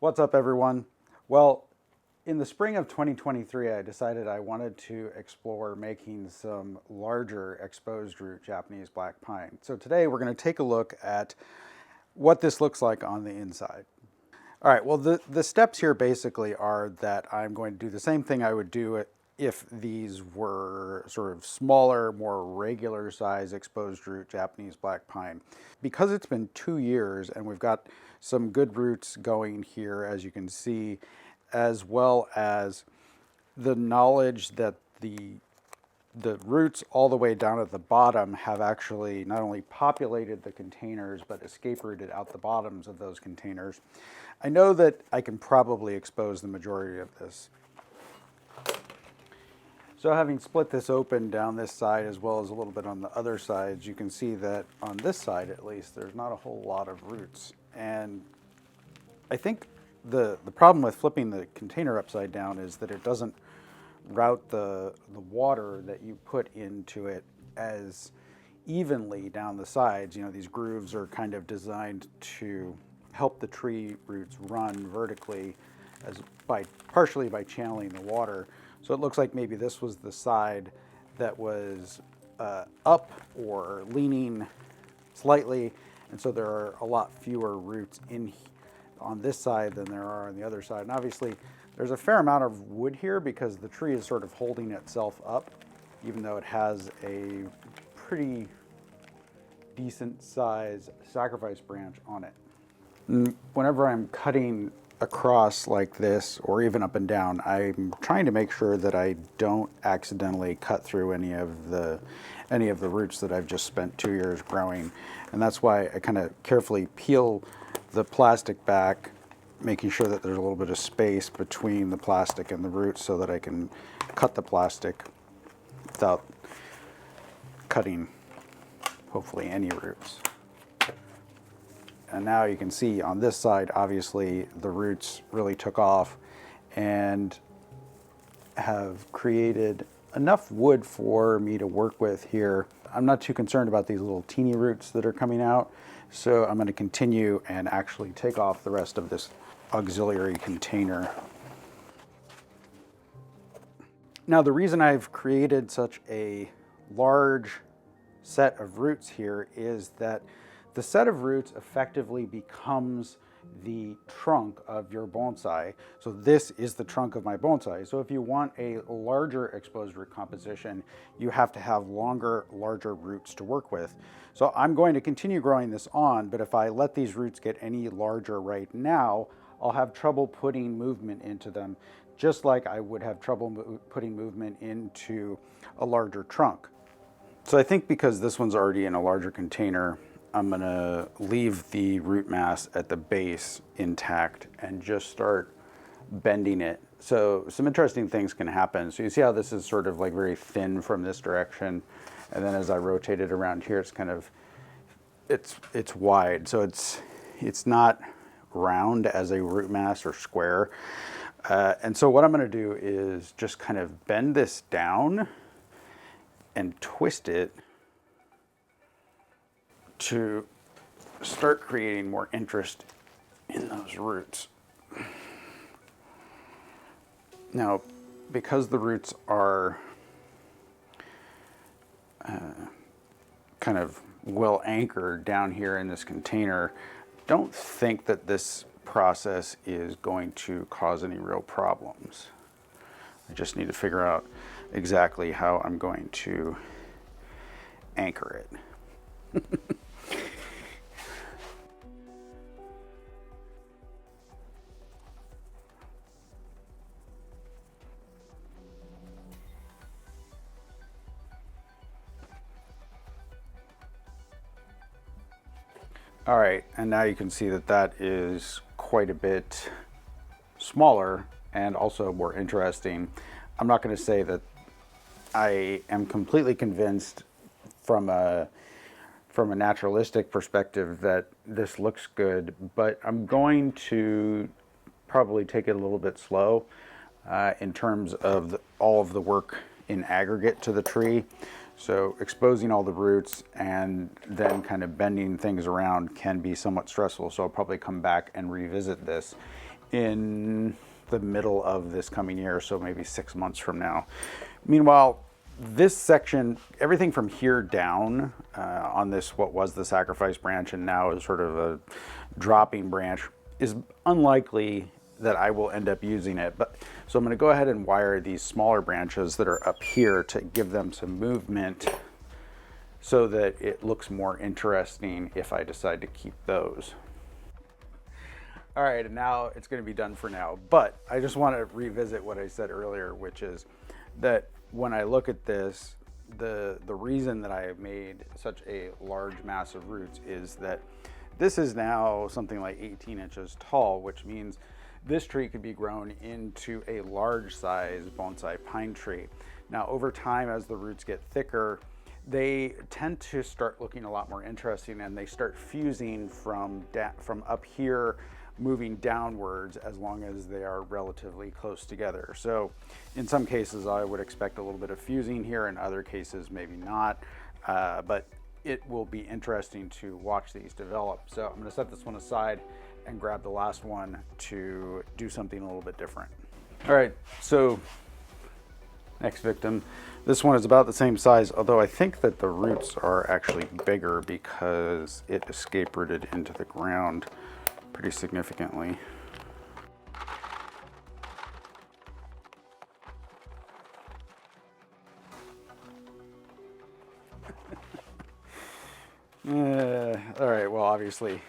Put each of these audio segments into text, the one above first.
What's up, everyone? Well, in the spring of 2023, I decided I wanted to explore making some larger exposed root Japanese black pine. So today we're going to take a look at what this looks like on the inside. All right, well, the steps here basically are that I'm going to do the same thing I would do if these were sort of smaller, more regular size exposed root Japanese black pine. Because it's been 2 years and we've got some good roots going here, as you can see, as well as the knowledge that the roots all the way down at the bottom have actually not only populated the containers, but escape rooted out the bottoms of those containers. I know that I can probably expose the majority of this. So having split this open down this side as well as a little bit on the other sides, you can see that on this side at least, there's not a whole lot of roots. And I think the problem with flipping the container upside down is that it doesn't route the water that you put into it as evenly down the sides. You know, these grooves are kind of designed to help the tree roots run vertically partially by channeling the water. So it looks like maybe this was the side that was up or leaning slightly, and so there are a lot fewer roots on this side than there are on the other side. And obviously there's a fair amount of wood here because the tree is sort of holding itself up, even though it has a pretty decent size sacrifice branch on it. And whenever I'm cutting across like this, or even up and down, I'm trying to make sure that I don't accidentally cut through any of the roots that I've just spent 2 years growing. And that's why I kind of carefully peel the plastic back, making sure that there's a little bit of space between the plastic and the roots so that I can cut the plastic without cutting, hopefully, any roots. And now you can see on this side, obviously, the roots really took off and have created enough wood for me to work with here. I'm not too concerned about these little teeny roots that are coming out, so I'm going to continue and actually take off the rest of this auxiliary container. Now, the reason I've created such a large set of roots here is that the set of roots effectively becomes the trunk of your bonsai. So this is the trunk of my bonsai. So if you want a larger exposed root composition, you have to have longer, larger roots to work with. So I'm going to continue growing this on, but if I let these roots get any larger right now, I'll have trouble putting movement into them, just like I would have trouble putting movement into a larger trunk. So I think because this one's already in a larger container, I'm going to leave the root mass at the base intact and just start bending it. So some interesting things can happen. So you see how this is sort of like very thin from this direction, and then as I rotate it around here, it's kind of it's wide. So it's not round as a root mass or square. And so what I'm going to do is just kind of bend this down and twist it to start creating more interest in those roots. Now, because the roots are kind of well anchored down here in this container, don't think that this process is going to cause any real problems. I just need to figure out exactly how I'm going to anchor it. All right, and now you can see that that is quite a bit smaller and also more interesting. I'm not going to say that I am completely convinced from a naturalistic perspective that this looks good, but I'm going to probably take it a little bit slow in terms of all of the work in aggregate to the tree. So exposing all the roots and then kind of bending things around can be somewhat stressful. So I'll probably come back and revisit this in the middle of this coming year, so maybe 6 months from now. Meanwhile, this section, everything from here down on this, what was the sacrifice branch and now is sort of a dropping branch, is unlikely that I will end up using it. But so I'm going to go ahead and wire these smaller branches that are up here to give them some movement so that it looks more interesting if I decide to keep those. All right, and now it's going to be done for now, but I just want to revisit what I said earlier, which is that when I look at this, the reason that I have made such a large mass of roots is that this is now something like 18 inches tall, which means this tree could be grown into a large size bonsai pine tree. Now, over time, as the roots get thicker, they tend to start looking a lot more interesting, and they start fusing from up here, moving downwards as long as they are relatively close together. So in some cases I would expect a little bit of fusing here, in other cases maybe not, but it will be interesting to watch these develop. So I'm going to set this one aside and grab the last one to do something a little bit different. All right, so next victim. This one is about the same size, although I think that the roots are actually bigger because it escape rooted into the ground pretty significantly. All right, well, obviously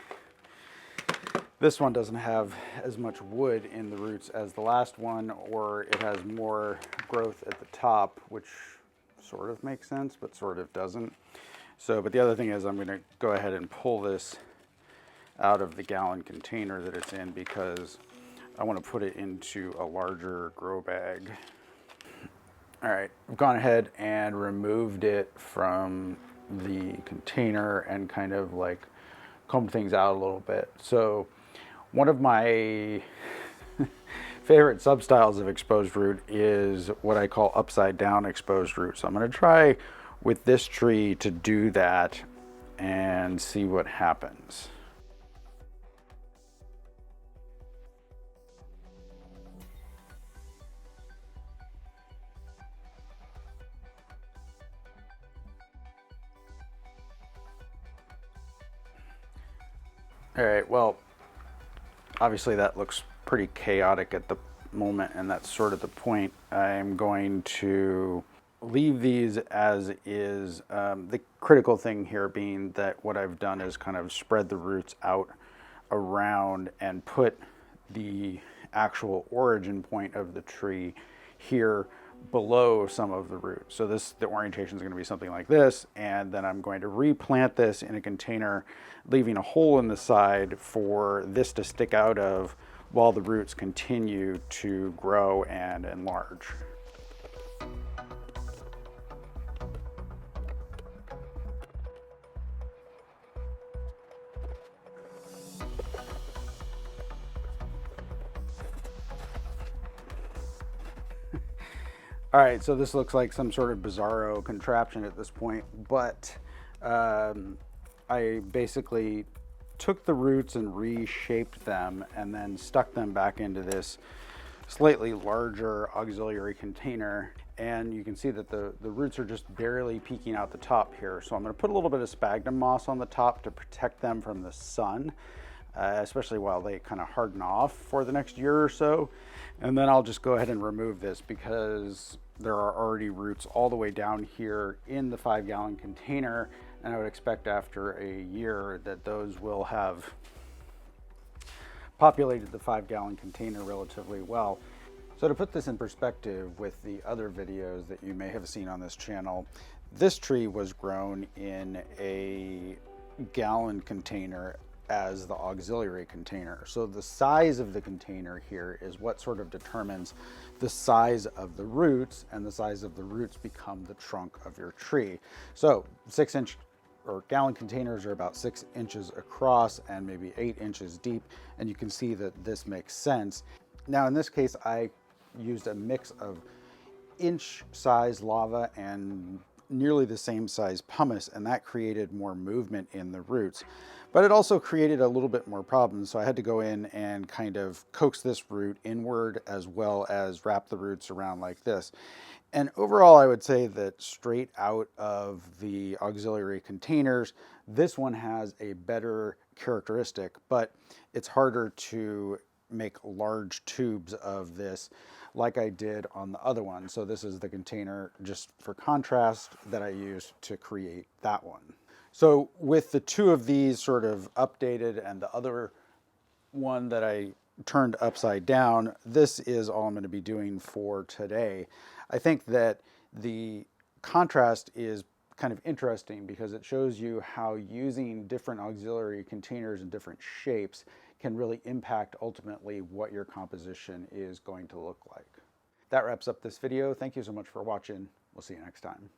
this one doesn't have as much wood in the roots as the last one, or it has more growth at the top, which sort of makes sense, but sort of doesn't. So, but the other thing is I'm going to go ahead and pull this out of the gallon container that it's in because I want to put it into a larger grow bag. All right, I've gone ahead and removed it from the container and kind of like combed things out a little bit. So one of my favorite substyles of exposed root is what I call upside down exposed root. So I'm going to try with this tree to do that and see what happens. All right, well, obviously that looks pretty chaotic at the moment, and that's sort of the point. I'm going to leave these as is. The critical thing here being that what I've done is kind of spread the roots out around and put the actual origin point of the tree here below some of the roots. So the orientation is going to be something like this, and then I'm going to replant this in a container, leaving a hole in the side for this to stick out of while the roots continue to grow and enlarge. All right, so this looks like some sort of bizarro contraption at this point, but I basically took the roots and reshaped them and then stuck them back into this slightly larger auxiliary container. And you can see that the roots are just barely peeking out the top here. So I'm going to put a little bit of sphagnum moss on the top to protect them from the sun, especially while they kind of harden off for the next year or so. And then I'll just go ahead and remove this because there are already roots all the way down here in the 5-gallon container. And I would expect after a year that those will have populated the 5-gallon container relatively well. So to put this in perspective with the other videos that you may have seen on this channel, this tree was grown in a gallon container as the auxiliary container. So the size of the container here is what sort of determines the size of the roots, and the size of the roots become the trunk of your tree. So 6-inch or gallon containers are about 6 inches across and maybe 8 inches deep, and you can see that this makes sense. Now in this case, I used a mix of inch size lava and nearly the same size pumice, and that created more movement in the roots. But it also created a little bit more problems, so I had to go in and kind of coax this root inward as well as wrap the roots around like this. And overall, I would say that straight out of the auxiliary containers, this one has a better characteristic, but it's harder to make large tubes of this like I did on the other one. So this is the container, just for contrast, that I used to create that one. So with the two of these sort of updated and the other one that I turned upside down, this is all I'm going to be doing for today. I think that the contrast is kind of interesting because it shows you how using different auxiliary containers in different shapes can really impact ultimately what your composition is going to look like. That wraps up this video. Thank you so much for watching. We'll see you next time.